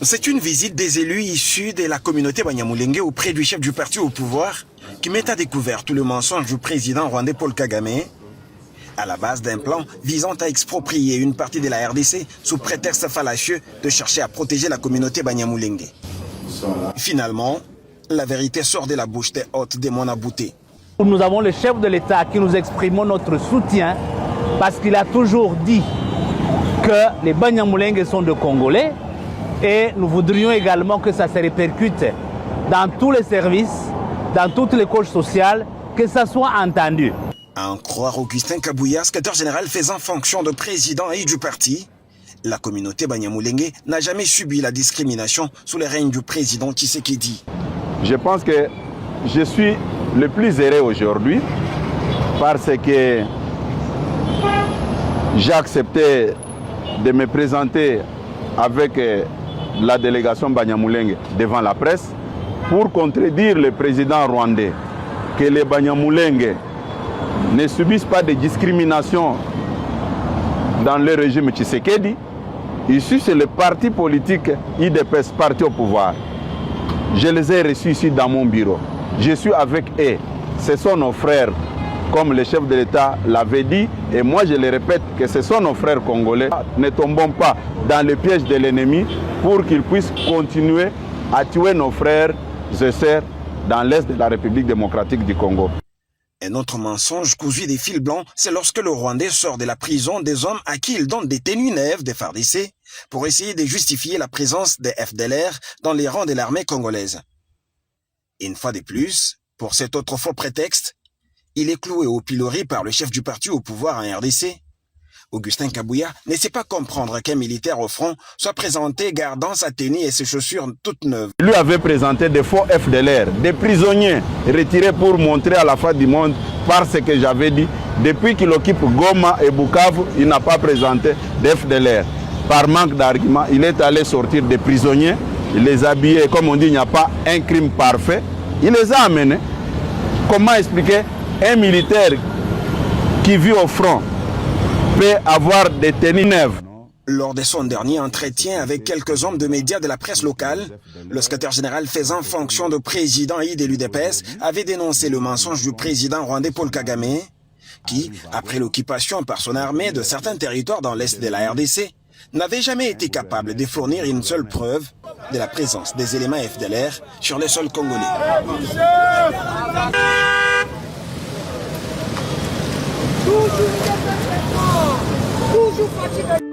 C'est une visite des élus issus de la communauté Banyamulenge auprès du chef du parti au pouvoir qui met à découvert tout le mensonge du président rwandais Paul Kagame à la base d'un plan visant à exproprier une partie de la RDC sous prétexte fallacieux de chercher à protéger la communauté Banyamulenge. Finalement, la vérité sort de la bouche des hôtes des Monabouté. Nous avons le chef de l'État qui nous exprimons notre soutien parce qu'il a toujours dit que les Banyamulenge sont de Congolais et nous voudrions également que ça se répercute dans tous les services, dans toutes les couches sociales, que ça soit entendu. À en croire Augustin Kabouya, secrétaire général faisant fonction de président et du parti, la communauté Banyamulenge n'a jamais subi la discrimination sous le règne du président Tshisekedi. Je pense que je suis le plus heureux aujourd'hui parce que j'ai accepté de me présenter avec la délégation Banyamulenge devant la presse pour contredire le président rwandais que les Banyamulenge ne subissent pas de discrimination dans le régime Tshisekedi. Ici, c'est le parti politique IDPS, parti au pouvoir. Je les ai reçus ici dans mon bureau. Je suis avec eux. Ce sont nos frères, comme le chef de l'État l'avait dit. Et moi, je le répète, que ce sont nos frères congolais. Ne tombons pas dans le piège de l'ennemi pour qu'ils puissent continuer à tuer nos frères et sœurs dans l'est de la République démocratique du Congo. Un autre mensonge cousu des fils blancs, c'est lorsque le Rwandais sort de la prison des hommes à qui il donne des tenues neuves des FARDC pour essayer de justifier la présence des FDLR dans les rangs de l'armée congolaise. Une fois de plus, pour cet autre faux prétexte, il est cloué au pilori par le chef du parti au pouvoir en RDC. Augustin Kabouya ne sait pas comprendre qu'un militaire au front soit présenté gardant sa tenue et ses chaussures toutes neuves. Il lui avait présenté des faux FDLR, des prisonniers retirés pour montrer à la face du monde par ce que j'avais dit. Depuis qu'il occupe Goma et Bukavu, il n'a pas présenté d'FDLR. Par manque d'arguments, il est allé sortir des prisonniers, il les a habillés, comme on dit, il n'y a pas un crime parfait. Il les a amenés. Comment expliquer un militaire qui vit au front peut avoir des tenues neuves? Lors de son dernier entretien avec quelques hommes de médias de la presse locale, le secrétaire général faisant fonction de président et de l'UDPS avait dénoncé le mensonge du président rwandais Paul Kagame, qui, après l'occupation par son armée de certains territoires dans l'est de la RDC, n'avait jamais été capable de fournir une seule preuve de la présence des éléments FDLR sur le sol congolais. Toujours fatigué.